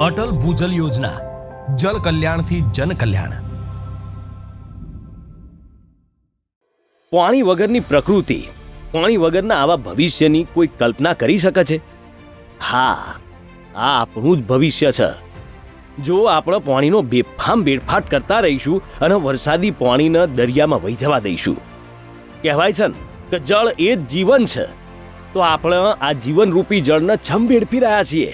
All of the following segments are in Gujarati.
અટલ ભૂજલ યોજના, જલ કલ્યાણથી જન કલ્યાણ. પાણી વગરની પ્રકૃતિ, પાણી વગરના આવા ભવિષ્યની કોઈ કલ્પના કરી શકે છે? હા, આ આપણું જ ભવિષ્ય છે. જો આપણે પાણીનો બેફામ વેડફાટ કરતા રહીશું અને વરસાદી પાણીને દરિયામાં વહી જવા દઈશું. કહેવાય છે ને કે જળ એ જ જીવન છે, તો આપણે આ જીવનરૂપી જળને છમ વેડફી રહ્યા છીએ.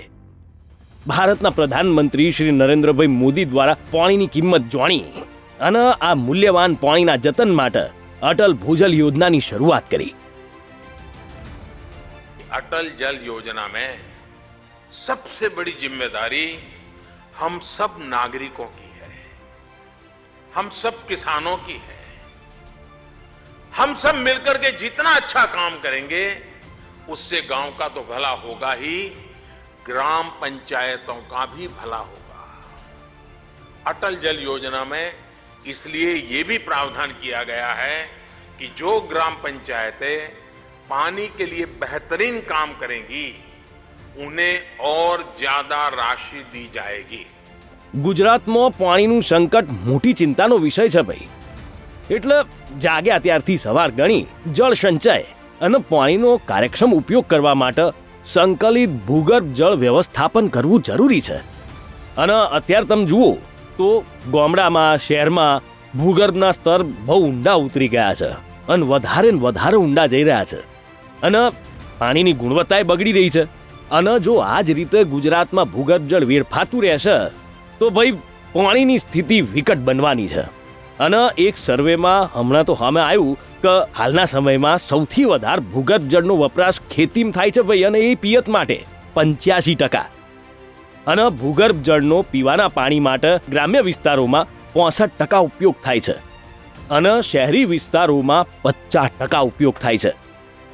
ભારતના પ્રધાનમંત્રી શ્રી નરેન્દ્રભાઈ મોદી દ્વારા પાણીની કિંમત જાણી અને આ મૂલ્યવાન પાણીના જતન માટે अटल भूजल योजना की शुरुआत करी. अटल जल योजना में सबसे बड़ी जिम्मेदारी हम सब नागरिकों की है, हम सब किसानों की है. हम सब मिलकर के जितना अच्छा काम करेंगे उससे गांव का तो भला होगा ही, ग्राम पंचायतों का भी भला होगा. अटल जल योजना में इसलिए ये भी प्रावधान किया गया है कि जो ग्राम पंचायतें पानी के लिए बेहतरीन काम करेंगी उन्हें और ज्यादा राशि दी जाएगी. गुजरातમાં પાણીનું સંકટ મોટી ચિંતાનો વિષય છે ભાઈ. એટલે જાગ્યા ત્યારથી સવાર ગણી જળ સંચય અને પાણીનો કાર્યક્ષમ ઉપયોગ કરવા માટે સંકલિત ભૂગર્ભ જળ વ્યવસ્થાપન કરવું જરૂરી છે. અને અત્યારે તમે જુઓ તો ગામડામાં શહેરમાં ભૂગર્ભના સ્તર બહુ ઊંડા ઉતરી ગયા છે અને વધારે ને વધારે ઊંડા જઈ રહ્યા છે અને પાણીની ગુણવત્તાએ બગડી રહી છે. અને જો આ જ રીતે ગુજરાતમાં ભૂગર્ભ જળ વેડફાતું રહેશે તો ભાઈ પાણીની સ્થિતિ વિકટ બનવાની છે. અને એક સર્વેમાં હમણાં તો સામે આવ્યું કે હાલના સમયમાં સૌથી વધારે ભૂગર્ભ જળનો વપરાશ ખેતીમાં થાય છે ભાઈ, અને એ પિયત માટે 85%. અને ભૂગર્ભ જળનો પીવાના પાણી માટે ગ્રામ્ય વિસ્તારોમાં 65% ઉપયોગ થાય છે અને શહેરી વિસ્તારોમાં 50% ઉપયોગ થાય છે.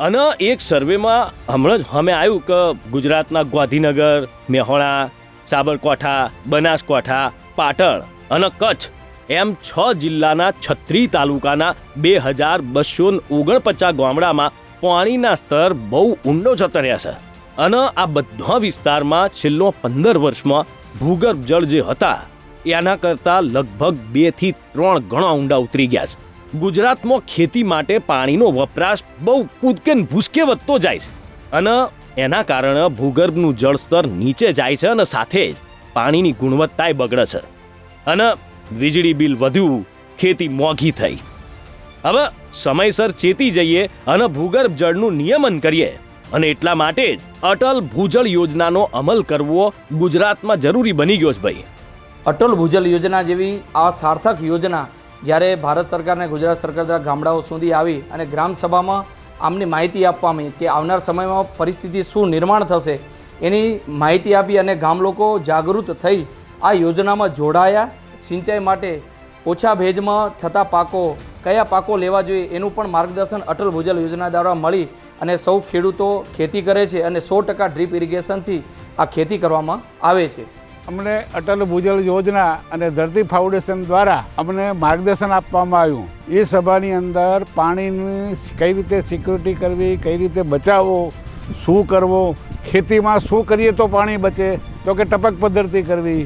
અને એક સર્વેમાં હમણાં જ સામે આવ્યું કે ગુજરાતના ગાંધીનગર, મેહોણા, સાબરકાંઠા, બનાસકાંઠા, પાટણ અને કચ્છ એમ 6 જિલ્લાના 36 તાલુકાના 2249 ગામડામાં પાણીના સ્તર બહુ ઊંડો જતો રહ્યા છે. અને આ બધા વિસ્તારમાં છેલ્લા 15 વર્ષમાં ભૂગર્ભ જળ જે હતા એના કરતાં લગભગ 2 થી 3 ગણા ઊંડા ઉતરી ગયા છે. ગુજરાતમાં ખેતી માટે પાણીનો વપરાશ બહુ કૂદકે ભૂસકે વધતો જાય છે અને એના કારણે ભૂગર્ભનું જળસ્તર નીચે જાય છે અને સાથે જ પાણીની ગુણવત્તાએ બગડે છે અને વીજળી બિલ વધ્યું, ખેતી મોંઘી થઈ. હવે સમયસર ચેતી જઈએ અને ભૂગર્ભ જળનું નિયમન કરીએ અને એટલા માટે જ અટલ ભૂજલ યોજનાનો અમલ કરવો ગુજરાતમાં જરૂરી બની ગયો છે ભાઈ. અટલ ભૂજલ યોજના જેવી આ સાર્થક યોજના જ્યારે ભારત સરકાર અને ગુજરાત સરકાર દ્વારા ગામડાઓ સુધી આવી અને ગ્રામસભામાં આમની માહિતી આપવામાં કે આવનાર સમયમાં પરિસ્થિતિ શું નિર્માણ થશે એની માહિતી આપી અને ગામ લોકો જાગૃત થઈ આ યોજનામાં જોડાયા. સિંચાઈ માટે ઓછા ભેજમાં થતા પાકો કયા પાકો લેવા જોઈએ એનું પણ માર્ગદર્શન અટલ ભૂજલ યોજના દ્વારા મળી અને સૌ ખેડૂતો ખેતી કરે છે અને 100% ડ્રીપ ઇરિગેશનથી આ ખેતી કરવામાં આવે છે. અમને અટલ ભૂજલ યોજના અને ધરતી ફાઉન્ડેશન દ્વારા અમને માર્ગદર્શન આપવામાં આવ્યું. એ સભાની અંદર પાણીની કઈ રીતે સિક્યુરિટી કરવી, કઈ રીતે બચાવવો, શું કરવો, ખેતીમાં શું કરીએ તો પાણી બચે, તો કે ટપક પદ્ધતિ કરવી,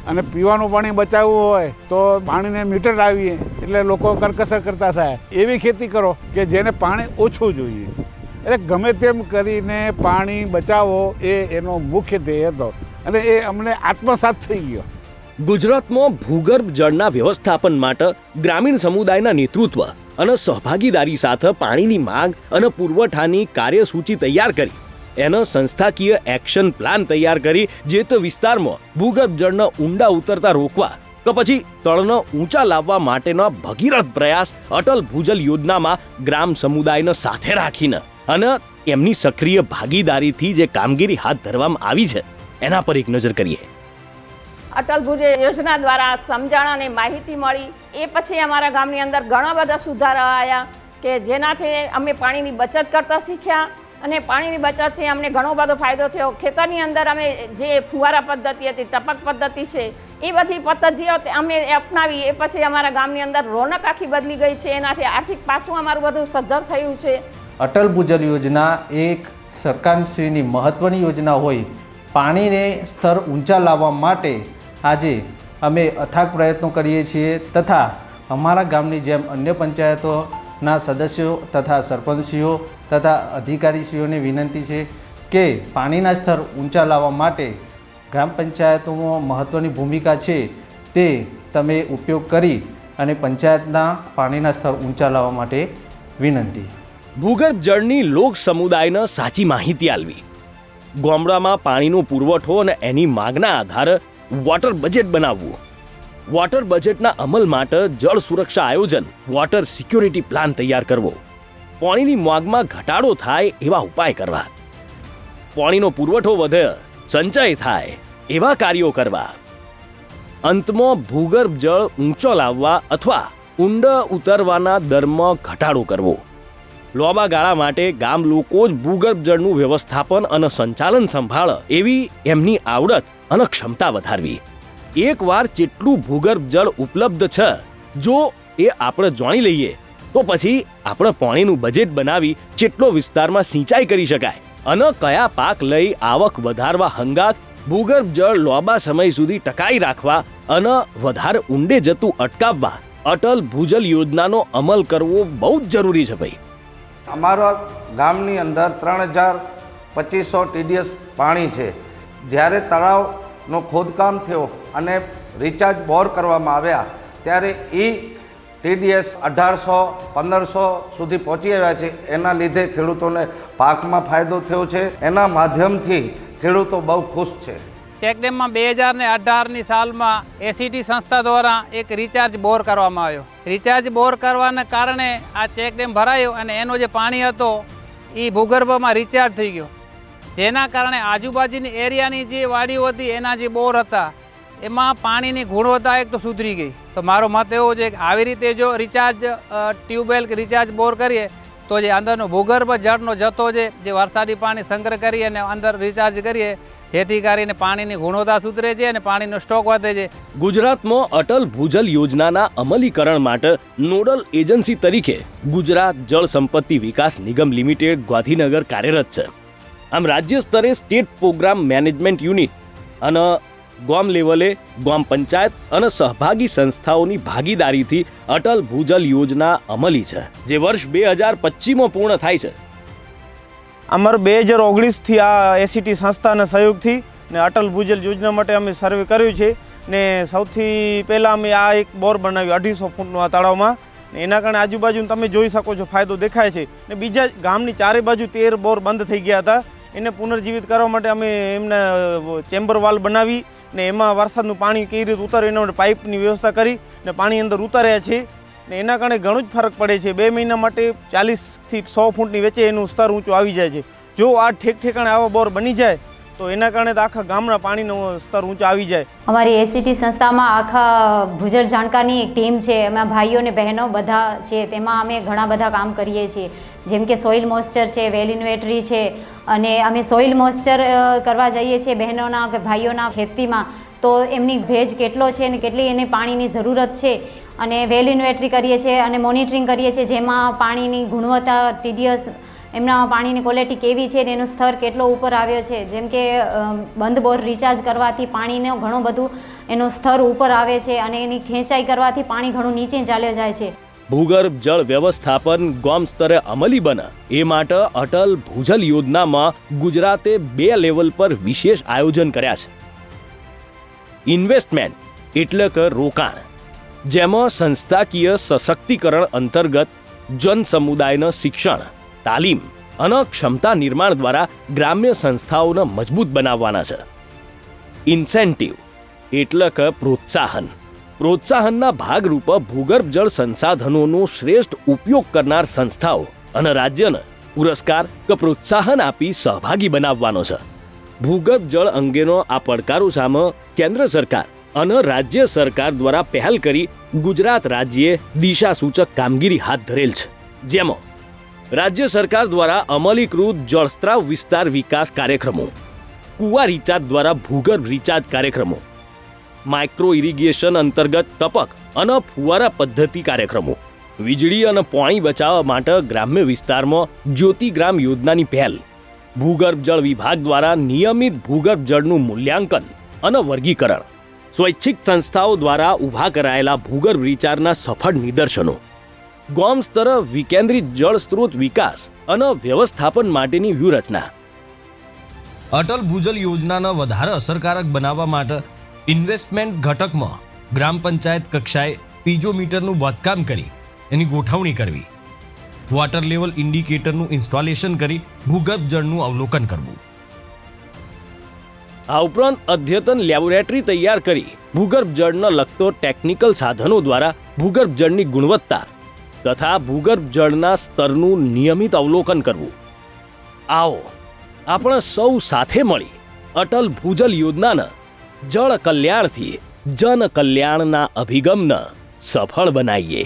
અને પીવાનું પાણી બચાવવું હોય તો પાણીને મીટર લાવીએ એટલે લોકો કરકસર કરતા થાય એવી ખેતી કરો કે જેને પાણી ઓછું જોઈએ. એટલે ગમે તેમ કરીને પાણી બચાવો એ એનો મુખ્ય ધ્યેય હતો અને એ અમને આત્મસાત થઈ ગયો. ગુજરાતમાં ભૂગર્ભ જળના વ્યવસ્થાપન માટે ગ્રામીણ સમુદાયના નેતૃત્વ અને સહભાગીદારી સાથે પાણીની માંગ અને પુરવઠાની કાર્યસૂચિ તૈયાર કરી એનો સંસ્થાકીય એક્શન પ્લાન તૈયાર કરી જે તે વિસ્તારમાં ભૂગર્ભ જળના ઊંડા ઉતરતા રોકવા કે પછી તળને ઊંચા લાવવા માટેનો ભગીરથ પ્રયાસ અટલ ભૂજલ યોજનામાં ગ્રામ સમુદાયને સાથે રાખીને અને એમની સક્રિય ભાગીદારીથી જે કામગીરી હાથ ધરવામાં આવી છે એના પર એક નજર કરીએ. અટલ ભૂજલ યોજના દ્વારા સમજણ અને માહિતી મળી. એ પછી અમારા ગામની અંદર ઘણા બધા સુધારા આવ્યા કે જેનાથી અમે પાણીની બચત કરતા શીખ્યા અને પાણીની બચતથી અમને ઘણો બધો ફાયદો થયો. ખેતરની અંદર અમે જે ફુવારા પદ્ધતિ હતી, ટપક પદ્ધતિ છે, એ બધી પદ્ધતિઓ અમે અપનાવી. એ પછી અમારા ગામની અંદર રોનક આખી બદલી ગઈ છે. એનાથી આર્થિક પાસું અમારું બધું સદ્ધર થયું છે. અટલ ભૂજલ યોજના એક સરકારશ્રીની મહત્ત્વની યોજના હોય પાણીને સ્તર ઊંચા લાવવા માટે આજે અમે અથાગ પ્રયત્નો કરીએ છીએ તથા અમારા ગામની જેમ અન્ય પંચાયતોના સદસ્યો તથા સરપંચશ્રીઓ તથા અધિકારીશ્રીઓને વિનંતી છે કે પાણીના સ્તર ઊંચા લાવવા માટે ગ્રામ પંચાયતોમાં મહત્ત્વની ભૂમિકા છે તે તમે ઉપયોગ કરી અને પંચાયતના પાણીના સ્તર ઊંચા લાવવા માટે વિનંતી. ભૂગર્ભ જળની લોક સમુદાયને સાચી માહિતી આલવી, ગામડામાં પાણીનો પુરવઠો અને એની માંગના આધારે વોટર બજેટ બનાવવું, વોટર બજેટના અમલ માટે જળ સુરક્ષા આયોજન વોટર સિક્યોરિટી પ્લાન તૈયાર કરવો, પાણીની માંગમાં ઘટાડો થાય એવા ઉપાય કરવા, પાણીનો પુરવઠો વધે, સંચય થાય એવા કાર્યો કરવા, અંતમાં ભૂગર્ભ જળ ઊંચો લાવવા અથવા ઊંડા ઉતરવાના દરમાં ઘટાડો કરવો. લાંબા ગાળા માટે ગામ લોકો જ ભૂગર્ભ જળનું વ્યવસ્થાપન અને સંચાલન સંભાળે એવી એમની આવડત અને ક્ષમતા વધારવી. એકવાર જેટલું ભૂગર્ભ જળ ઉપલબ્ધ છે જો એ આપણે જાણી લઈએ તો પછી આપણે પાણીનું બજેટ બનાવી જેટલો વિસ્તારમાં સિંચાઈ કરી શકાય અને કયા પાક લઈ આવક વધારવા હંગાત ભૂગર્ભ જળ લાંબા સમય સુધી ટકાઈ રાખવા અને વધારે ઊંડે જતું અટકાવવા અટલ ભૂજલ યોજનાનો અમલ કરવો બહુ જ જરૂરી છે ભાઈ. અમારા ગામની અંદર 3200 TDS પાણી છે. જ્યારે તળાવનો ખોદકામ થયો અને રિચાર્જ બોર કરવામાં આવ્યા ત્યારે એ TDS 1800-1500 સુધી પહોંચી આવ્યા છે. એના લીધે ખેડૂતોને પાકમાં ફાયદો થયો છે. એના માધ્યમથી ખેડૂતો બહુ ખુશ છે. ચેકડેમમાં 2018ની સાલમાં એસીટી સંસ્થા દ્વારા એક રિચાર્જ બોર કરવામાં આવ્યો. રિચાર્જ બોર કરવાના કારણે આ ચેકડેમ ભરાયો અને એનો જે પાણી હતો એ ભૂગર્ભમાં રિચાર્જ થઈ ગયો, જેના કારણે આજુબાજુની એરિયાની જે વાડીઓ હતી એના જે બોર હતા એમાં પાણીની ગુણવત્તા એક તો સુધરી ગઈ. તો મારો મત એવો છે કે આવી રીતે જો રિચાર્જ ટ્યુબવેલ કે રિચાર્જ બોર કરીએ તો જે અંદરનો ભૂગર્ભ જળનો જથ્થો છે જે વરસાદી પાણી સંગ્રહ કરી અને અંદર રિચાર્જ કરીએ જેથી કરીને પાણીની ગુણવત્તા સુધરે છે અને પાણીનો સ્ટોક વધે છે. ગુજરાતમાં અટલ ભૂજલ યોજનાના અમલીકરણ માટે નોડલ એજન્સી તરીકે ગુજરાત જળ સંપત્તિ વિકાસ નિગમ લિમિટેડ ગાંધીનગર કાર્યરત છે. આમ રાજ્ય સ્તરે સ્ટેટ પ્રોગ્રામ મેનેજમેન્ટ યુનિટ અને ગામ લેવલે ગામ પંચાયત અને સહભાગી સંસ્થાઓની ભાગીદારીથી અટલ ભૂજલ યોજના અમલી છે, જે વર્ષ 2025માં પૂર્ણ થાય છે. અમારું 2019થી આ એસીટી સંસ્થાના સહયોગથી ને અટલ ભૂજલ યોજના માટે અમે સર્વે કર્યું છે ને સૌથી પહેલાં અમે આ એક બોર બનાવ્યું 250 ફૂટનું આ તળાવમાં ને એના કારણે આજુબાજુ તમે જોઈ શકો છો ફાયદો દેખાય છે. ને બીજા ગામની ચારે બાજુ 13 બોર બંધ થઈ ગયા હતા. એને પુનર્જીવિત કરવા માટે અમે એમને ચેમ્બર વાલ બનાવી ને એમાં વરસાદનું પાણી કઈ રીતે ઉતારે એના માટે પાઇપની વ્યવસ્થા કરી ને પાણી અંદર ઉતાર્યા છે ને એના કારણે ઘણું જ ફરક પડે છે. 2 મહિના માટે 40થી 100 ફૂટની વચ્ચે એનું સ્તર ઊંચું આવી જાય છે. જો આ ઠેકાણે આવા બોર બની જાય તો એના કારણે તો આખા ગામના પાણીનું સ્તર ઊંચું આવી જાય. અમારી એસીટી સંસ્થામાં આખા ભૂજલ જાણકારની એક ટીમ છે. એમાં ભાઈઓ અને બહેનો બધા છે. તેમાં અમે ઘણા બધા કામ કરીએ છીએ, જેમ કે સોઇલ મોઇસ્ચર છે, વેલ ઇન્વેટરી છે, અને અમે સોઇલ મોઇસ્ચર કરવા જઈએ છીએ બહેનોના કે ભાઈઓના ખેતીમાં તો એમની ભેજ કેટલો છે અને કેટલી એને પાણીની જરૂરત છે, અને વેલ ઇન્વેટરી કરીએ છીએ અને મોનિટરિંગ કરીએ છીએ જેમાં પાણીની ગુણવત્તા TDS એમના પાણીની ક્વોલિટી કેવી છે ને એનું સ્તર કેટલો ઉપર આવ્યો છે. જેમ કે બંધ બોર રિચાર્જ કરવાથી પાણીનો ઘણું બધું એનું સ્તર ઉપર આવે છે અને એની ખેંચાઈ કરવાથી પાણી ઘણું નીચે ચાલ્યો જાય છે. ભૂગર્ભ જળ વ્યવસ્થાપન ગામ સ્તરે અમલી બને એ માટે અટલ ભૂજલ યોજનામાં ગુજરાતે 2 લેવલ પર વિશેષ આયોજન કર્યા છે. ઇન્વેસ્ટમેન્ટ એટલે કે રોકાણ, જેમાં સંસ્થાકીય સશક્તિકરણ અંતર્ગત જન સમુદાયના શિક્ષણ, તાલીમ અને ક્ષમતા નિર્માણ દ્વારા ગ્રામ્ય સંસ્થાઓને મજબૂત બનાવવાના છે. ઇન્સેન્ટિવ એટલે કે પ્રોત્સાહન, પ્રોત્સાહનના ભાગરૂપે ભૂગર્ભ જળ સંસાધનોનો શ્રેષ્ઠ ઉપયોગ કરનાર સંસ્થાઓ અને રાજ્યને પુરસ્કાર કે પ્રોત્સાહન આપી સહભાગી બનાવવાનો છે. ભૂગર્ભ જળ અંગેનો આ પડકારો સામે કેન્દ્ર સરકાર અને રાજ્ય સરકાર દ્વારા પહેલ કરી ગુજરાત રાજ્યે દિશાસૂચક કામગીરી હાથ ધરેલ છે, જેમાં રાજ્ય સરકાર દ્વારા અમલીકૃત જળસ્ત્રાવ વિસ્તાર વિકાસ કાર્યક્રમો, કુવા રિચાર્જ દ્વારા ભૂગર્ભ રિચાર્જ કાર્યક્રમો, માઇક્રો ઇરિગેશન અંતર્ગત ટપક અને ફુવારા પદ્ધતિ કાર્યક્રમો, વીજળી અને પાણી બચાવવા માટે ગ્રામ્ય વિસ્તારમાં જ્યોતિગ્રામ યોજનાની પહેલ, ભૂગર્ભ જળ વિભાગ દ્વારા નિયમિત ભૂગર્ભ જળનું મૂલ્યાંકન અને વર્ગીકરણ, સ્વૈચ્છિક સંસ્થાઓ દ્વારા ઊભા કરાયેલા ભૂગર્ભ રિચાર્જના સફળ નિદર્શનો, ગામ સ્તરે વિકેન્દ્રિત જળ સ્ત્રોત વિકાસ અને વ્યવસ્થાપન માટેની વ્યૂહરચના. અટલ ભૂજલ યોજનાને વધારે અસરકારક બનાવવા માટે ઇન્વેસ્ટમેન્ટ ઘટકમાં ગ્રામ પંચાયત કક્ષાએ પીજોમીટરનું બાંધકામ કરી એની ગોઠવણી કરવી, વોટર લેવલ ઇન્ડિકેટરનું ઇન્સ્ટોલેશન કરી ભૂગર્ભ જળનું અવલોકન કરવું. આ ઉપરાંત અદ્યતન લેબોરેટરી તૈયાર કરી ભૂગર્ભ જળને લગતો ટેકનિકલ સાધનો દ્વારા ભૂગર્ભ જળની ગુણવત્તા તથા ભૂગર્ભ જળના સ્તરનું નિયમિત અવલોકન કરવું. આવો આપણે સૌ સાથે મળી અટલ ભૂજલ યોજનાને જળ કલ્યાણથી જન કલ્યાણના અભિગમને સફળ બનાવીએ.